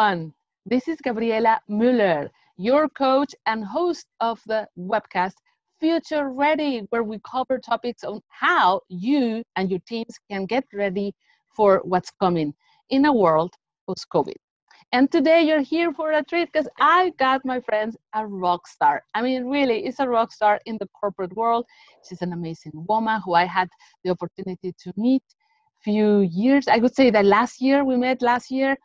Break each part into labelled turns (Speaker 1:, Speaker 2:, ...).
Speaker 1: everyone. This is Gabriela Mueller, your coach and host of the webcast Future Ready, where we cover topics on how you and your teams can get ready for what's coming in a world post-COVID. And today you're here for a treat because I got, my friends, a rock star. I mean, really, it's a rock star in the corporate world. She's an amazing woman who I had the opportunity to meet few years. I would say that we met last year.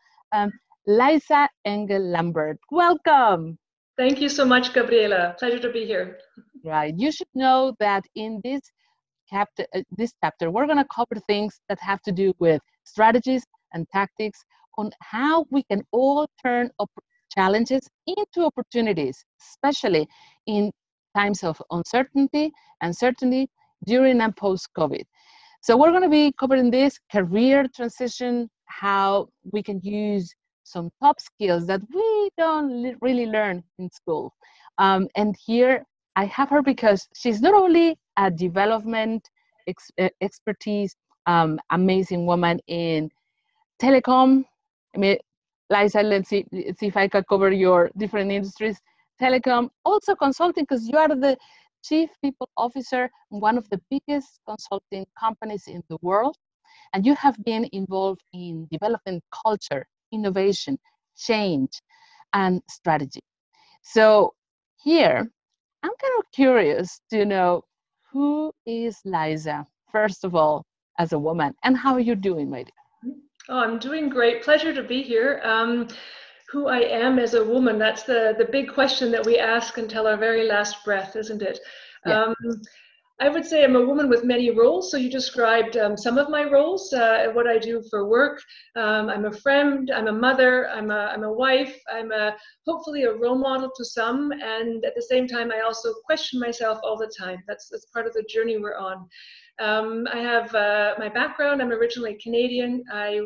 Speaker 1: Liza Engel Lambert. Welcome.
Speaker 2: Thank you so much, Gabriela. Pleasure to be here.
Speaker 1: Right. You should know that in this chapter, we're going to cover things that have to do with strategies and tactics on how we can all turn challenges into opportunities, especially in times of uncertainty and certainty during and post-COVID. So we're going to be covering this career transition, how we can use some top skills that we don't really learn in school. And here I have her because she's not only a development expertise, amazing woman in telecom. I mean, Liza, let's see if I can cover your different industries. Telecom, also consulting, because you are the Chief People Officer in one of the biggest consulting companies in the world. And you have been involved in development culture, innovation, change, and strategy. So here, I'm kind of curious to know, who is Liza, first of all, as a woman, and how are you doing, my dear?
Speaker 2: Oh, I'm doing great. Pleasure to be here. Who I am as a woman, that's the big question that we ask until our very last breath, isn't it?
Speaker 1: Yeah.
Speaker 2: I would say I'm a woman with many roles. So you described some of my roles, what I do for work. I'm a friend, I'm a mother, I'm a wife, hopefully a role model to some. And at the same time, I also question myself all the time. That's part of the journey we're on. I have my background. I'm originally Canadian. I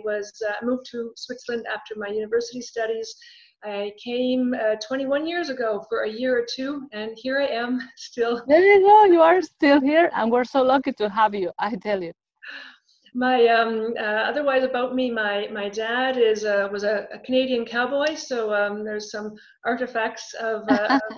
Speaker 2: moved to Switzerland after my university studies. I came 21 years ago for a year or two, and here I am still.
Speaker 1: There you go. You are still here, and we're so lucky to have you, I tell you.
Speaker 2: My otherwise about me, my dad was a Canadian cowboy, so there's some artifacts of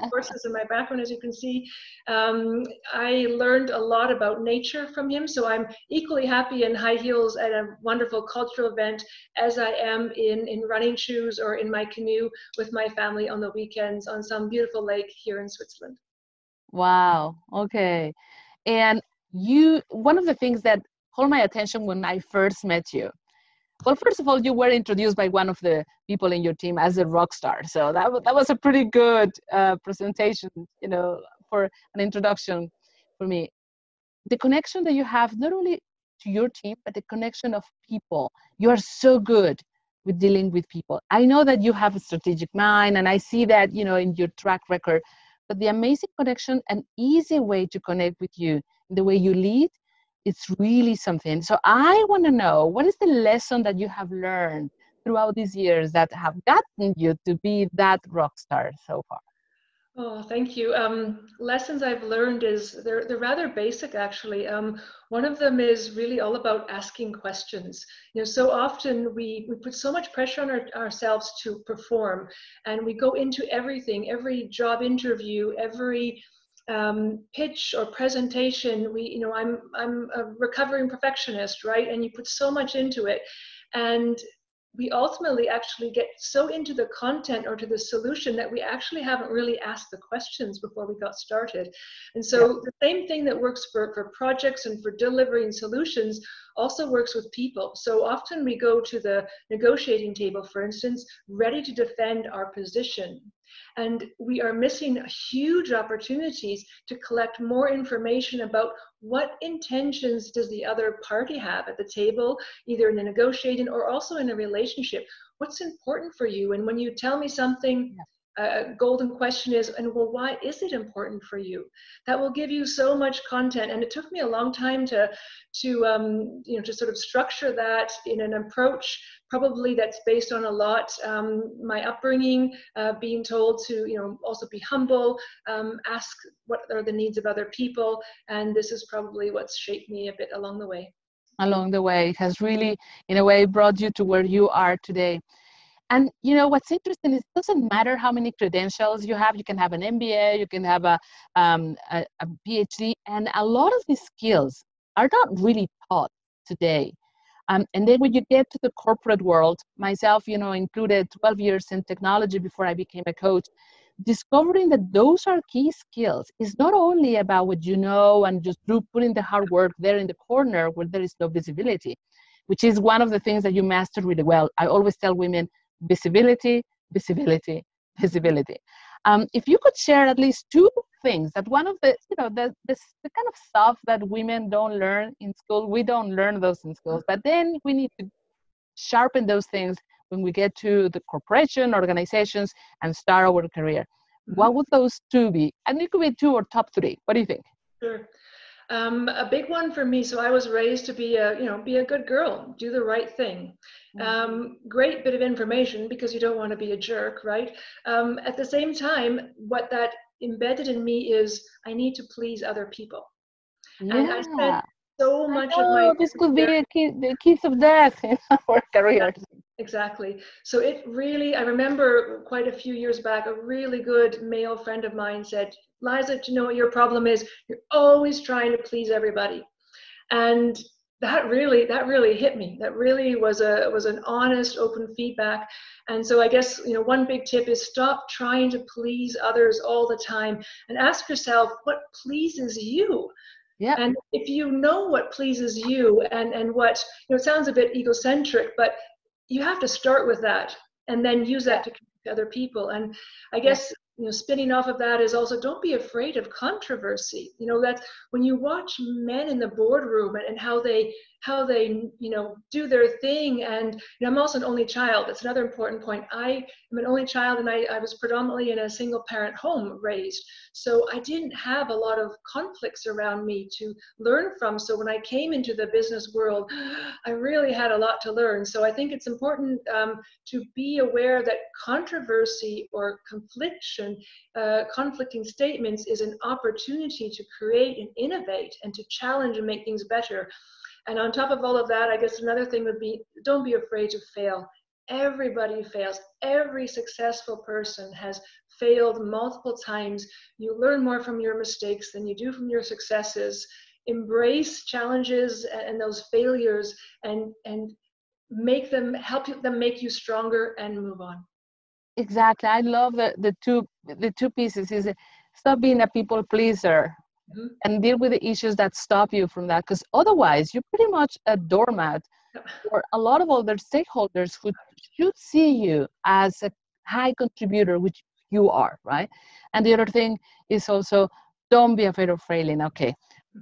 Speaker 2: horses in my background, as you can see. I learned a lot about nature from him, so I'm equally happy in high heels at a wonderful cultural event as I am in running shoes or in my canoe with my family on the weekends on some beautiful lake here in Switzerland.
Speaker 1: Wow. Okay. And one of the things that caught my attention when I first met you. Well, first of all, you were introduced by one of the people in your team as a rock star. So that was a pretty good presentation, for an introduction for me. The connection that you have, not only to your team, but the connection of people. You are so good with dealing with people. I know that you have a strategic mind, and I see that, in your track record, but the amazing connection, an easy way to connect with you, the way you lead, it's really something. So I want to know, what is the lesson that you have learned throughout these years that have gotten you to be that rock star so far?
Speaker 2: Oh, thank you. Lessons I've learned is they're rather basic, actually. One of them is really all about asking questions. So often we put so much pressure on ourselves to perform, and we go into everything, every job interview, every pitch or presentation. I'm a recovering perfectionist, right? And you put so much into it, and we ultimately actually get so into the content or to the solution that we actually haven't really asked the questions before we got started. And so the same thing that works for projects and for delivering solutions also works with people. So often we go to the negotiating table, for instance, ready to defend our position. And we are missing huge opportunities to collect more information about what intentions does the other party have at the table, either in a negotiating or also in a relationship. What's important for you? And when you tell me something, a golden question is, and well, why is it important for you? That will give you so much content. And it took me a long time to sort of structure that in an approach, probably that's based on a lot my upbringing, being told to also be humble, ask what are the needs of other people, and this is probably what's shaped me a bit along the way.
Speaker 1: Along the way, it has really, in a way, brought you to where you are today. And you know what's interesting is it doesn't matter how many credentials you have. You can have an MBA, you can have a PhD, and a lot of these skills are not really taught today. And then when you get to the corporate world, myself, you know, included 12 years in technology before I became a coach, discovering that those are key skills is not only about what you know and just through putting the hard work there in the corner where there is no visibility, which is one of the things that you mastered really well. I always tell women, visibility, visibility, visibility. If you could share at least two things that one of the, you know, the kind of stuff that women don't learn in school, we don't learn those in schools, but then we need to sharpen those things when we get to the corporation, organizations, and start our career. What would those two be? And it could be two or top three. What do you think?
Speaker 2: Sure. A big one for me. So I was raised to be a good girl, do the right thing. Great bit of information because you don't want to be a jerk, right? At the same time, what that embedded in me is I need to please other people.
Speaker 1: Yeah.
Speaker 2: And I spent so much of my
Speaker 1: this could be the kiss of death in our careers.
Speaker 2: Exactly. So it really, I remember quite a few years back, a really good male friend of mine said, Liza, do you know what your problem is? You're always trying to please everybody. And that really hit me. That really was an honest, open feedback. And so I guess, you know, one big tip is stop trying to please others all the time and ask yourself what pleases you.
Speaker 1: Yep.
Speaker 2: And if you know what pleases you and what, you know, it sounds a bit egocentric, but you have to start with that and then use that to connect to other people. And I guess, you know, spinning off of that is also don't be afraid of controversy. You know, that when you watch men in the boardroom and how they, you know, do their thing. And you know, I'm also an only child. That's another important point. I am an only child and I was predominantly in a single parent home raised. So I didn't have a lot of conflicts around me to learn from. So when I came into the business world, I really had a lot to learn. So I think it's important to be aware that controversy or conflicting statements is an opportunity to create and innovate and to challenge and make things better. And on top of all of that, I guess another thing would be, don't be afraid to fail. Everybody fails. Every successful person has failed multiple times. You learn more from your mistakes than you do from your successes. Embrace challenges and those failures and make them, help them make you stronger and move on.
Speaker 1: Exactly. I love the two pieces is stop being a people pleaser and deal with the issues that stop you from that. Because otherwise, you're pretty much a doormat for a lot of other stakeholders who should see you as a high contributor, which you are, right? And the other thing is also don't be afraid of failing. Okay,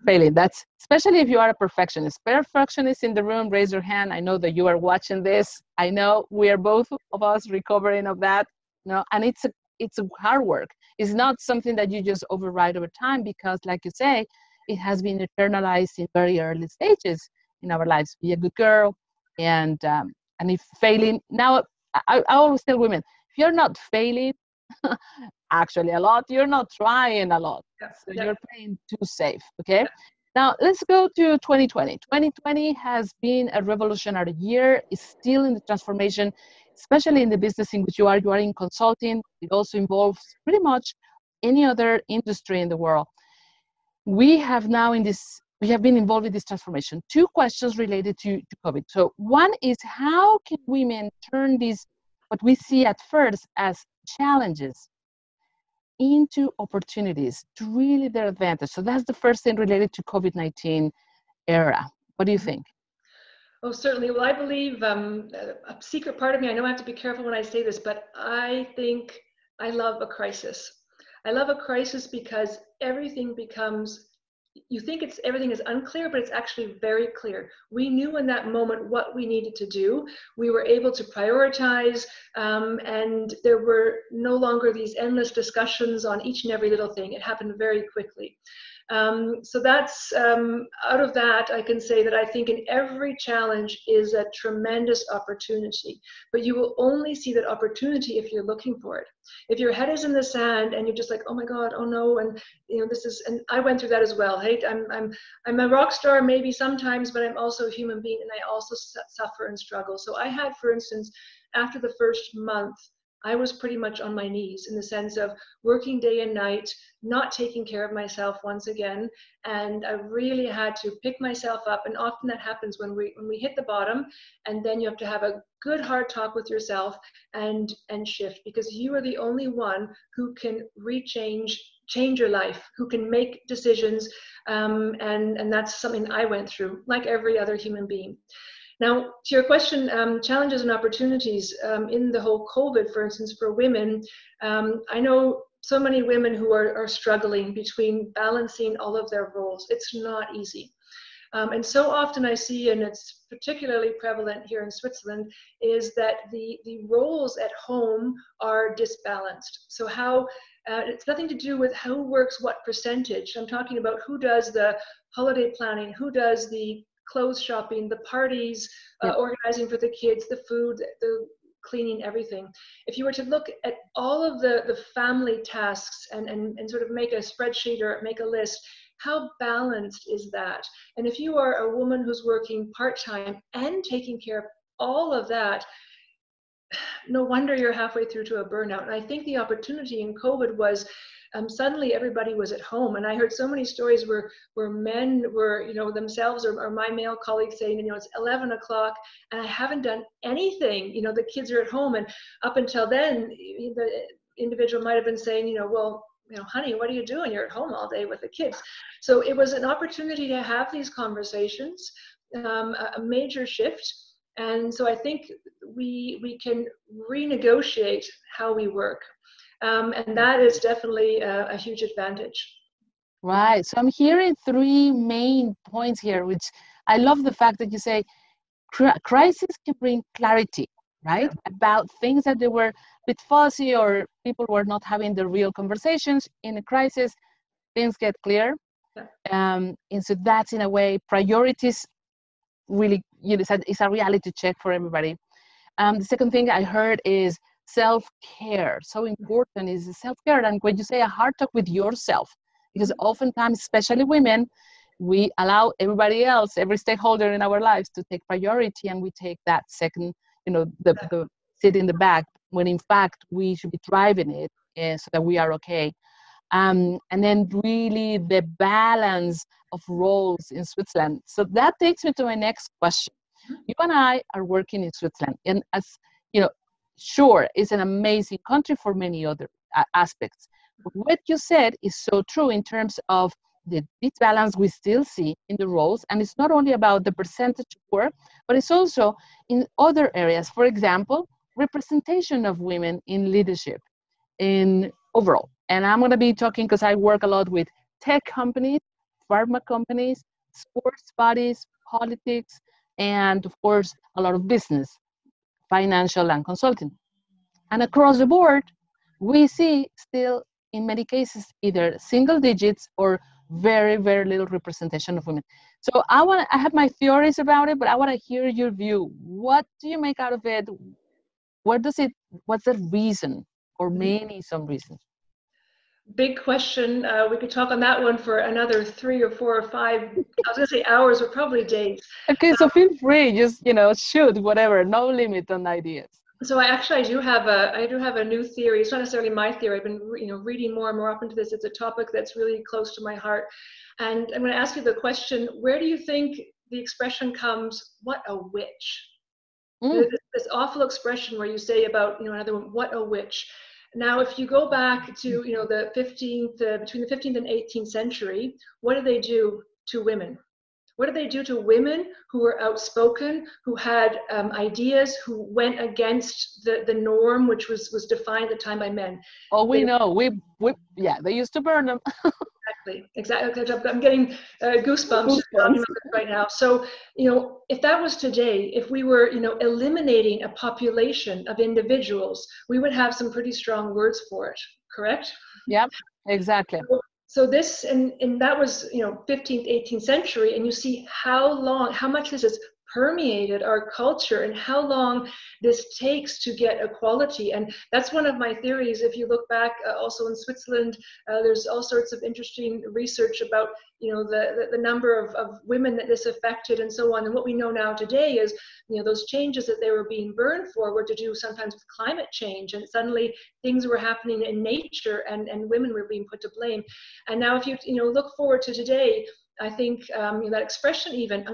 Speaker 1: failing. That's especially if you are a perfectionist. Perfectionists in the room, raise your hand. I know that you are watching this. I know we are both of us recovering of that. You know, and it's a hard work. It's not something that you just override over time because, like you say, it has been internalized in very early stages in our lives. Be a good girl, and if failing. Now, I always tell women, if you're not failing, actually a lot, you're not trying a lot. So you're playing too safe. Okay. Now let's go to 2020. 2020 has been a revolutionary year. It's still in the transformation, especially in the business in which you are. You are in consulting. It also involves pretty much any other industry in the world. We have been involved in this transformation. Two questions related to COVID. So one is how can women turn these, what we see at first as challenges, into opportunities to really their advantage? So that's the first thing related to COVID-19 era. What do you think?
Speaker 2: Oh, certainly. Well, I believe a secret part of me, I know I have to be careful when I say this, but I think I love a crisis. I love a crisis because everything becomes, you think everything is unclear, but it's actually very clear. We knew in that moment what we needed to do. We were able to prioritize, and there were no longer these endless discussions on each and every little thing. It happened very quickly. So that's, out of that, I can say that I think in every challenge is a tremendous opportunity, but you will only see that opportunity if you're looking for it. If your head is in the sand and you're just like, oh my God, oh no, and this is, and I went through that as well. Hey, I'm a rock star maybe sometimes, but I'm also a human being, and I also suffer and struggle. So I had, for instance, after the first month, I was pretty much on my knees in the sense of working day and night, not taking care of myself once again. And I really had to pick myself up. And often that happens when we hit the bottom, and then you have to have a good hard talk with yourself and shift, because you are the only one who can change your life, who can make decisions. And that's something I went through, like every other human being. Now, to your question, challenges and opportunities in the whole COVID, for instance, for women, I know so many women who are struggling between balancing all of their roles. It's not easy. And so often I see, and it's particularly prevalent here in Switzerland, is that the roles at home are disbalanced. So how, it's nothing to do with who works what percentage. I'm talking about who does the holiday planning, who does the clothes shopping, the parties, organizing for the kids, the food, the cleaning, everything. If you were to look at all of the family tasks and sort of make a spreadsheet or make a list, how balanced is that? And if you are a woman who's working part-time and taking care of all of that, no wonder you're halfway through to a burnout. And I think the opportunity in COVID was suddenly everybody was at home. And I heard so many stories where men were, themselves or my male colleagues saying, it's 11 o'clock and I haven't done anything. The kids are at home. And up until then, the individual might have been saying, well, honey, what are you doing? You're at home all day with the kids. So it was an opportunity to have these conversations, a major shift. And so I think we can renegotiate how we work. And that is definitely a huge advantage.
Speaker 1: Right. So I'm hearing three main points here, which I love the fact that you say crisis can bring clarity, right? Yeah. About things that they were a bit fuzzy or people were not having the real conversations. In a crisis, things get clear. Yeah. And so that's, in a way, priorities really, it's a reality check for everybody. The second thing I heard is self-care. So important is self-care. And when you say a hard talk with yourself, because oftentimes, especially women, we allow everybody else, every stakeholder in our lives to take priority, and we take that second, the sit in the back, when in fact we should be driving it so that we are okay. And then really the balance of roles in Switzerland. So that takes me to my next question. You and I are working in Switzerland, and as sure, it's an amazing country for many other aspects. But what you said is so true in terms of the disbalance we still see in the roles, and it's not only about the percentage of work, but it's also in other areas. For example, representation of women in leadership, in overall. And I'm going to be talking because I work a lot with tech companies, pharma companies, sports bodies, politics, and of course, a lot of business, financial and consulting. And across the board, we see still, in many cases, either single digits or very, very little representation of women. So I have my theories about it, but I want to hear your view. What do you make out of it? What's the reason, or maybe some reasons?
Speaker 2: Big question. We could talk on that one for another 3 or 4 or 5, I was going to say hours, or probably days.
Speaker 1: Okay, so feel free, just, shoot, whatever, no limit on ideas.
Speaker 2: So I do have a new theory. It's not necessarily my theory. I've been reading more and more up into this. It's a topic that's really close to my heart. And I'm going to ask you the question, where do you think the expression comes, what a witch? This awful expression where you say about, another one, what a witch. Now, if you go back to, the 15th, between the 15th and 18th century, what did they do to women? What did they do to women who were outspoken, who had ideas, who went against the norm, which was defined at the time by men?
Speaker 1: Oh, we know. They used to burn them.
Speaker 2: Exactly. I'm getting goosebumps talking about this right now. So, if that was today, if we were, eliminating a population of individuals, we would have some pretty strong words for it, correct?
Speaker 1: Yep, exactly.
Speaker 2: So this, and that was, 15th, 18th century, and you see how much this has permeated our culture and how long this takes to get equality. And that's one of my theories. If you look back, also in Switzerland, there's all sorts of interesting research about, the number of women that this affected and so on. And what we know now today is, those changes that they were being burned for were to do sometimes with climate change, and suddenly things were happening in nature, and women were being put to blame. And now if you look forward to today, I think that expression even,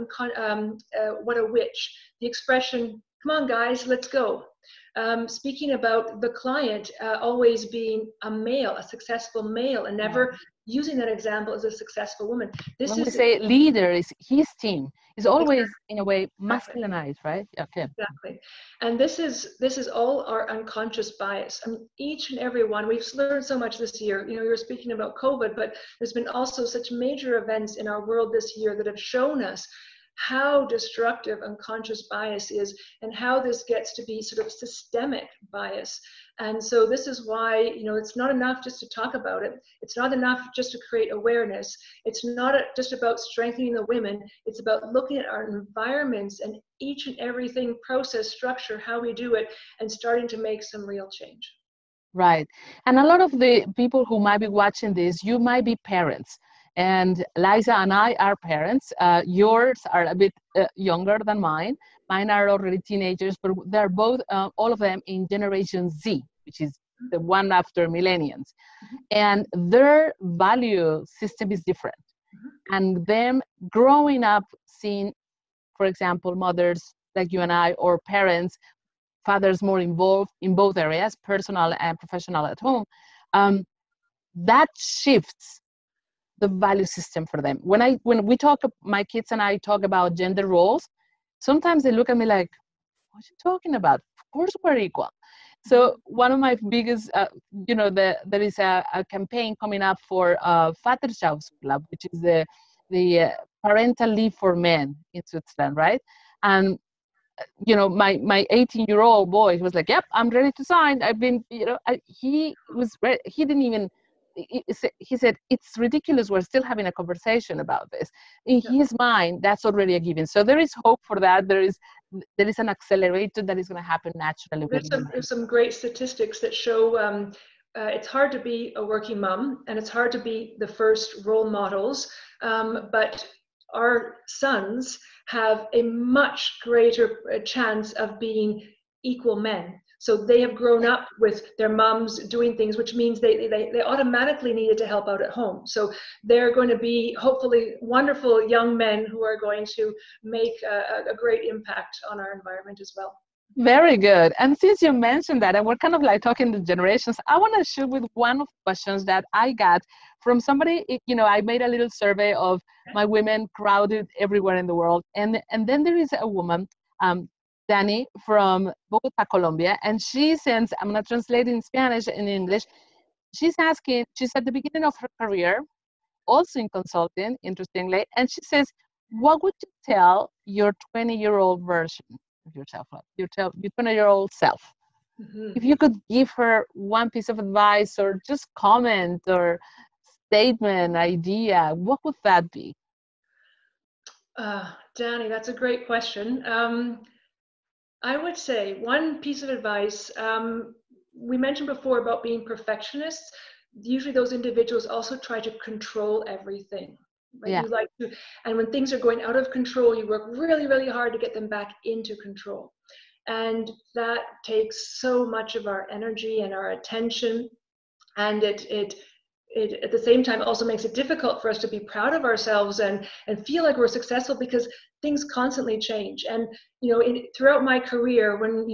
Speaker 2: what a witch, the expression, come on guys, let's go. Speaking about the client always being a male, a successful male, and never using that example as a successful woman.
Speaker 1: When we say leader, is his team, is always in a way masculinized, right? Okay.
Speaker 2: Exactly. And this is all our unconscious bias. I mean, each and every one, we've learned so much this year. You were speaking about COVID, but there's been also such major events in our world this year that have shown us how destructive unconscious bias is, and how this gets to be sort of systemic bias. And so this is why, it's not enough just to talk about it. It's not enough just to create awareness. It's not just about strengthening the women. It's about looking at our environments and each and everything, process, structure, how we do it, and starting to make some real change.
Speaker 1: Right. And a lot of the people who might be watching this, you might be parents. And Liza and I are parents. Yours are a bit younger than mine. Mine are already teenagers, but they're both, all of them in Generation Z, which is the one after millennials. And their value system is different. And them growing up seeing, for example, mothers like you and I, or parents, fathers more involved in both areas, personal and professional at home, that shifts the value system for them. When we talk, my kids and I talk about gender roles, sometimes they look at me like, what are you talking about? Of course we're equal. So one of my biggest, there is a campaign coming up for Vaterschaftsurlaub, which is the parental leave for men in Switzerland, right? And my 18-year-old boy was like, yep, I'm ready to sign. I've been, he didn't even, he said, it's ridiculous we're still having a conversation about this. In his mind, that's already a given. So there is hope for that. There is an accelerator that is going to happen naturally.
Speaker 2: There's some great statistics that show it's hard to be a working mom, and it's hard to be the first role models, but our sons have a much greater chance of being equal men. So they have grown up with their moms doing things, which means they automatically needed to help out at home. So they're going to be hopefully wonderful young men who are going to make a great impact on our environment as well.
Speaker 1: Very good. And since you mentioned that, and we're kind of like talking to generations, I want to shoot with one of the questions that I got from somebody. I made a little survey of my women crowded everywhere in the world. And then there is a woman, Dani, from Bogota, Colombia, and she sends, I'm going to translate in Spanish and English. She's asking, she's at the beginning of her career, also in consulting, interestingly, and she says, what would you tell your 20-year-old version of yourself, your 20-year-old self? If you could give her one piece of advice or just comment or statement, idea, what would that be?
Speaker 2: Dani, that's a great question. I would say one piece of advice, we mentioned before about being perfectionists. Usually those individuals also try to control everything. Right?
Speaker 1: Yeah.
Speaker 2: You like to, and when things are going out of control, you work really, really hard to get them back into control. And that takes so much of our energy and our attention. And it at the same time also makes it difficult for us to be proud of ourselves and feel like we're successful, because things constantly change. And throughout my career, when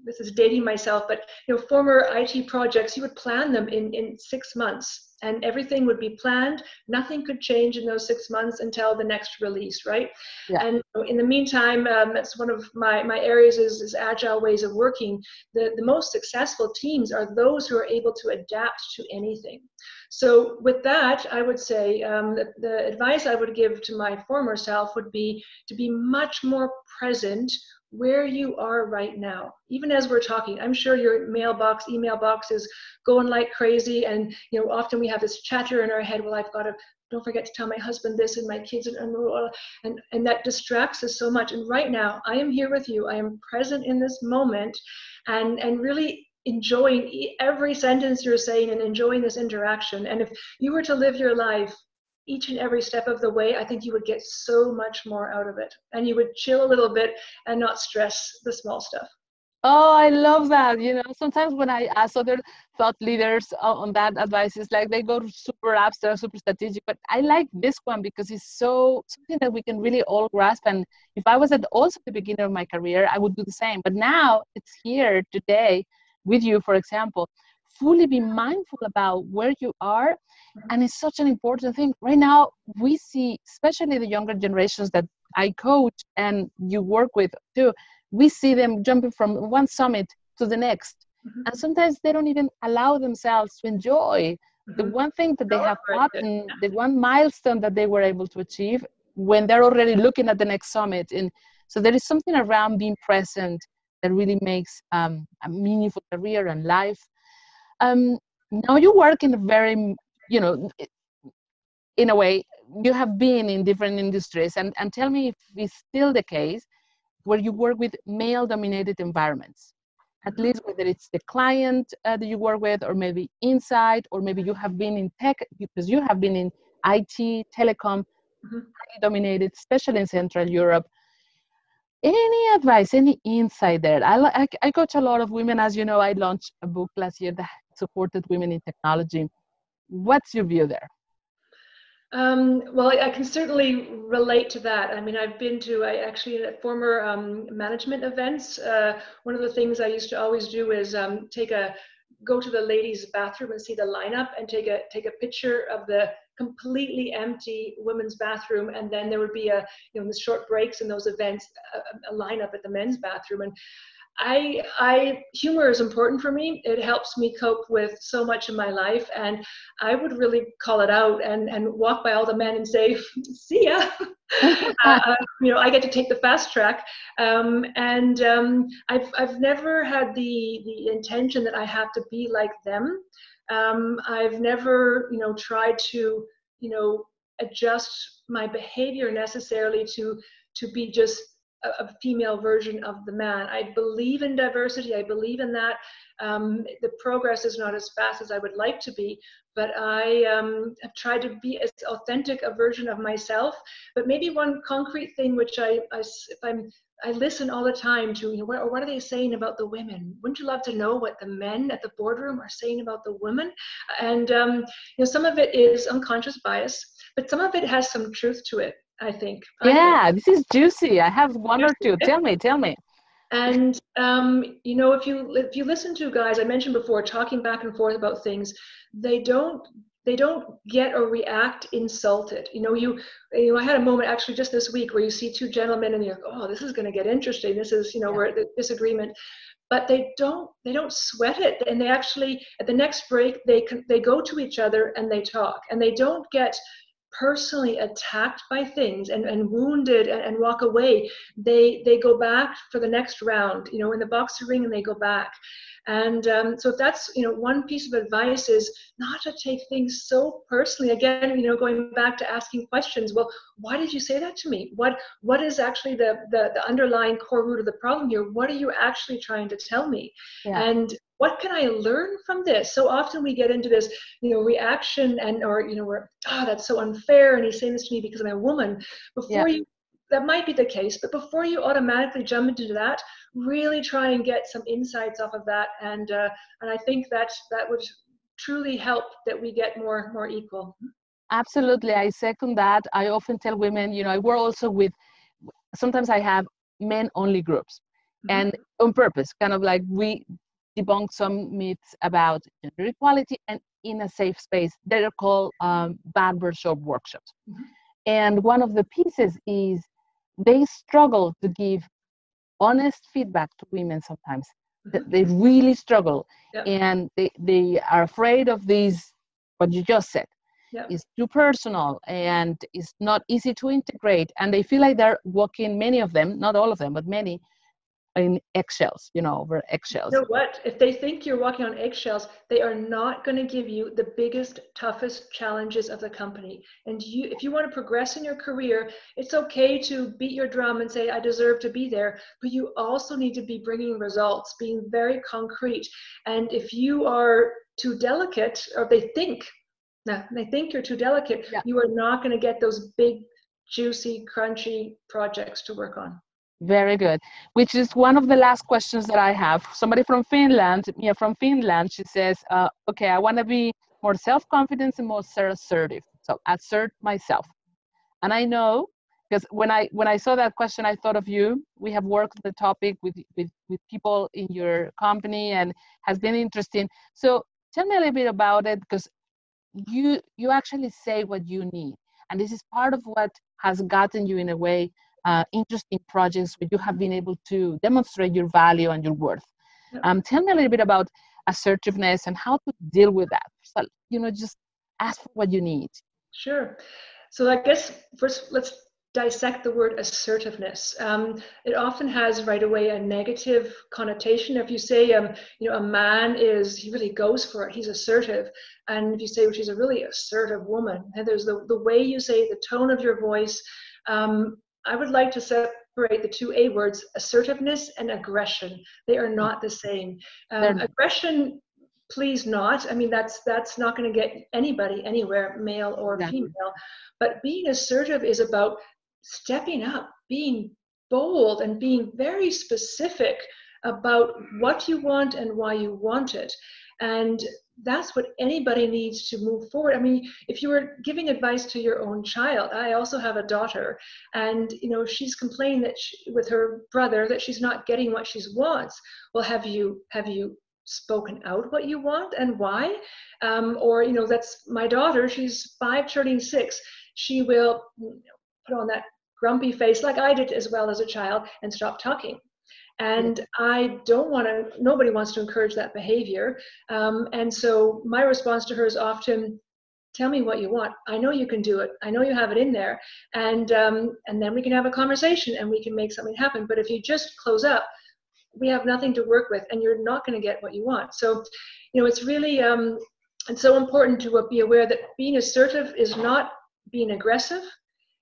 Speaker 2: this is dating myself, but former IT projects, you would plan them in 6 months, and everything would be planned. Nothing could change in those 6 months until the next release, right? Yeah. And in the meantime, that's one of my areas is agile ways of working. The most successful teams are those who are able to adapt to anything. So with that, I would say the advice I would give to my former self would be to be much more present where you are right now. Even as we're talking, I'm sure your email box is going like crazy. And, often we have this chatter in our head, well, I've got to, don't forget to tell my husband this and my kids, and that distracts us so much. And right now, I am here with you. I am present in this moment, and really enjoying every sentence you're saying and enjoying this interaction. And if you were to live your life each and every step of the way, I think you would get so much more out of it, and you would chill a little bit and not stress the small stuff.
Speaker 1: Oh, I love that. Sometimes when I ask other thought leaders on that advice, it's like they go to super abstract, super strategic. But I like this one because it's something that we can really all grasp. And if I was at also the beginning of my career, I would do the same. But now it's here today with you, for example. Fully be mindful about where you are. And it's such an important thing. Right now, we see, especially the younger generations that I coach and you work with too, we see them jumping from one summit to the next.
Speaker 2: Mm-hmm.
Speaker 1: And sometimes they don't even allow themselves to enjoy the one thing that they have gotten, the one milestone that they were able to achieve when they're already looking at the next summit. And so there is something around being present that really makes a meaningful career and life. Now you work in a very, in a way, you have been in different industries, and tell me if it's still the case where you work with male-dominated environments, at least whether it's the client that you work with, or maybe inside, or maybe you have been in tech, because you have been in IT, telecom, dominated, especially in Central Europe. Any advice, any insight there? I coach a lot of women. As you know, I launched a book last year that supported women in technology. What's your view there?
Speaker 2: Well, I can certainly relate to that. I mean, I've been to, actually at former management events. One of the things I used to always do is go to the ladies' bathroom and see the lineup and take a picture of the completely empty women's bathroom, and then there would be the short breaks in those events, a lineup at the men's bathroom. And humor is important for me. It helps me cope with so much in my life, and I would really call it out and walk by all the men and say, "See ya." I get to take the fast track, and I've never had the intention that I have to be like them. I've never, tried to, adjust my behavior necessarily to be just a female version of the man. I believe in diversity. I believe in that. The progress is not as fast as I would like to be, but I have tried to be as authentic a version of myself. But maybe one concrete thing, which I listen all the time to, what are they saying about the women? Wouldn't you love to know what the men at the boardroom are saying about the women? And some of it is unconscious bias, but some of it has some truth to it, I think.
Speaker 1: Yeah, this is juicy. I have one or two. Tell me.
Speaker 2: And if you listen to guys, I mentioned before, talking back and forth about things, they don't get or react insulted. I had a moment actually just this week where you see two gentlemen and you're like, oh, this is going to get interesting. This is, we're at the disagreement. But they don't sweat it, and they actually, at the next break, they go to each other and they talk, and they don't get personally attacked by things and wounded and walk away. They go back for the next round, in the boxing ring, and they go back. And so if that's, one piece of advice is not to take things so personally. Again, going back to asking questions. Well, why did you say that to me? What is actually the underlying core root of the problem here? What are you actually trying to tell me? Yeah. And what can I learn from this? So often we get into this, reaction we're, that's so unfair, and he's saying this to me because I'm a woman. That might be the case, but before you automatically jump into that, really try and get some insights off of that, and I think that would truly help that we get more equal.
Speaker 1: Absolutely, I second that. I often tell women, I work also with, sometimes I have men-only groups, and on purpose, kind of like we debunk some myths about gender equality, and in a safe space. They're called barbershop workshops. And one of the pieces is they struggle to give honest feedback to women sometimes. They really struggle. And they are afraid of this, what you just said. It's too personal, and it's not easy to integrate. And they feel like they're walking, many of them, not all of them, but many, in eggshells, over eggshells.
Speaker 2: You know what? If they think you're walking on eggshells, they are not going to give you the biggest, toughest challenges of the company. And if you want to progress in your career, it's okay to beat your drum and say, I deserve to be there. But you also need to be bringing results, being very concrete. And if you are too delicate, or they think you're too delicate, you are not going to get those big, juicy, crunchy projects to work on.
Speaker 1: Very good. Which is one of the last questions that I have. Somebody from Finland, Mia from Finland, she says, okay, I want to be more self-confident and more assertive. So assert myself. And I know, because when I saw that question, I thought of you. We have worked the topic with people in your company and has been interesting. So tell me a little bit about it, because you actually say what you need. And this is part of what has gotten you, in a way, interesting projects where you have been able to demonstrate your value and your worth. Tell me a little bit about assertiveness and how to deal with that. So, just ask for what you need.
Speaker 2: Sure. So I guess first let's dissect the word assertiveness. It often has right away a negative connotation. If you say, a man he really goes for it, he's assertive. And if you say, well, she's a really assertive woman, and there's the way you say, the tone of your voice. I would like to separate the two A words, assertiveness and aggression. They are not the same. Aggression, please not. I mean, that's not going to get anybody anywhere, male or female. But being assertive is about stepping up, being bold, and being very specific about what you want and why you want it. And that's what anybody needs to move forward. I mean, if you were giving advice to your own child, I also have a daughter, and she's complaining that with her brother that she's not getting what she wants. Well, have you spoken out what you want and why? Or that's my daughter. She's 5, turning 6. She will put on that grumpy face like I did as well as a child and stop talking. And I don't want to, nobody wants to encourage that behavior. And so my response to her is often, tell me what you want. I know you can do it. I know you have it in there. And then we can have a conversation and we can make something happen. But if you just close up, we have nothing to work with and you're not going to get what you want. So, it's really, it's so important to be aware that being assertive is not being aggressive.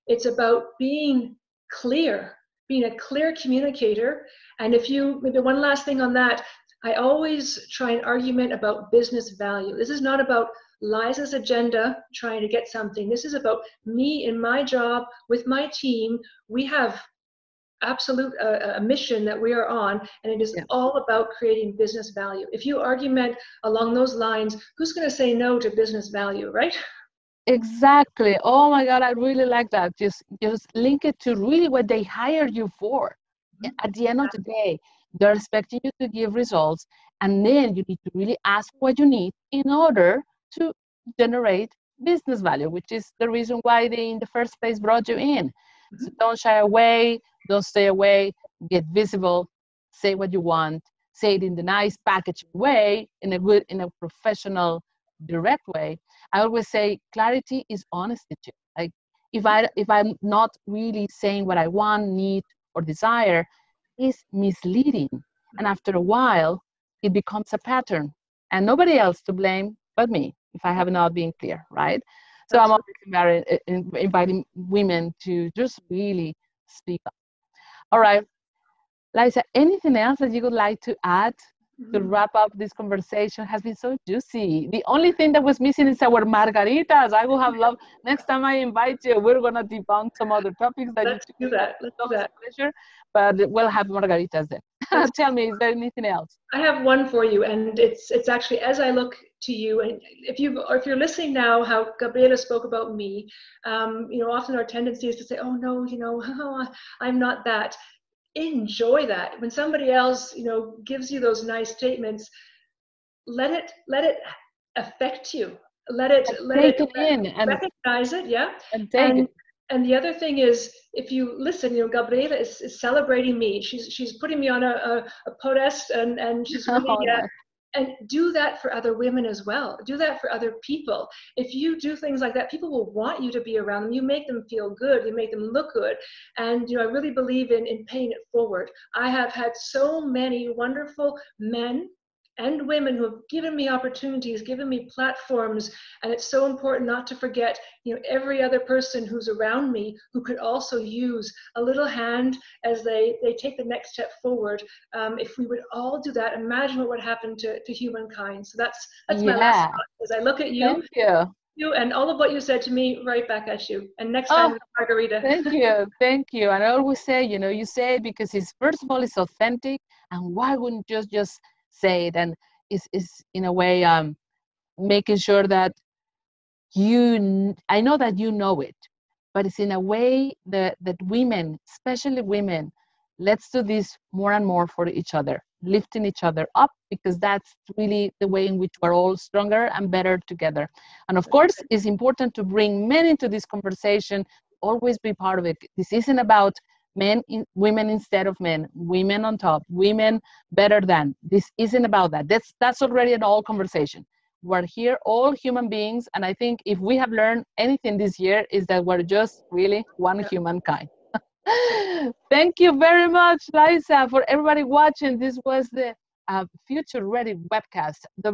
Speaker 2: It's about being clear, being a clear communicator. And maybe one last thing on that, I always try an argument about business value. This is not about Liza's agenda trying to get something. This is about me in my job with my team. We have absolute a mission that we are on, and it is all about creating business value. If you argument along those lines, who's going to say no to business value, right?
Speaker 1: Exactly. Oh my God, I really like that. Just link it to really what they hired you for. At the end of the day, they're expecting you to give results, and then you need to really ask what you need in order to generate business value, which is the reason why they in the first place brought you in. So don't shy away, don't stay away, get visible, say what you want, say it in the nice packaged way, in a professional, direct way. I always say clarity is honesty too. Like if I'm not really saying what I want, need, or desire, it's misleading. And after a while, it becomes a pattern. And nobody else to blame but me if I have not been clear, right? So I'm always inviting women to just really speak up. All right. Liza, anything else that you would like to add to wrap up this conversation? It has been so juicy. The only thing that was missing is our margaritas. I would have loved, next time I invite you, we're going to debunk some other topics that
Speaker 2: Let's do that.
Speaker 1: Pleasure, but we'll have margaritas then. Tell me, is there anything else?
Speaker 2: I have one for you, and it's actually, as I look to you, and if you're listening now, how Gabriela spoke about me, often our tendency is to say, oh no, I'm not that. Enjoy that. When somebody else, gives you those nice statements, let it affect you. Let it
Speaker 1: in and
Speaker 2: recognize it,
Speaker 1: and take it.
Speaker 2: And the other thing is, if you listen, Gabriela is celebrating me. She's putting me on a podest, and she's really And do that for other women as well. Do that for other people. If you do things like that, people will want you to be around them. You make them feel good. You make them look good. And I really believe in paying it forward. I have had so many wonderful men and women who have given me opportunities, given me platforms, and it's so important not to forget, every other person who's around me who could also use a little hand as they take the next step forward. If we would all do that, imagine what would happen to humankind. So that's my last
Speaker 1: Yeah.
Speaker 2: thought. As I look at
Speaker 1: Thank you.
Speaker 2: you and all of what you said to me, right back at you. And next time
Speaker 1: Oh,
Speaker 2: with margarita.
Speaker 1: thank you. Thank you. And I always say, you say it because it's, first of all, it's authentic. And why wouldn't you just say it? And it's in a way, making sure that I know that you know it, but it's in a way that women, especially women, let's do this more and more for each other, lifting each other up, because that's really the way in which we're all stronger and better together. And of course, it's important to bring men into this conversation, always be part of it. This isn't about women instead of men, women on top, women better than. This isn't about that. That's already an old conversation. We're here, all human beings, and I think if we have learned anything this year is that we're just really one humankind. Thank you very much, Liza, for everybody watching. This was the Future Ready webcast, the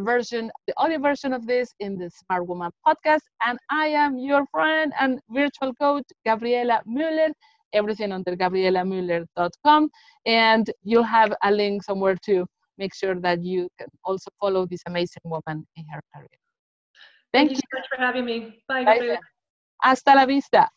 Speaker 1: audio version of this in the Smart Woman podcast, and I am your friend and virtual coach, Gabriela Mueller. Everything under gabrielamueller.com, and you'll have a link somewhere to make sure that you can also follow this amazing woman in her career.
Speaker 2: Thank you so much for having me. Bye,
Speaker 1: Gabriela. Hasta la vista.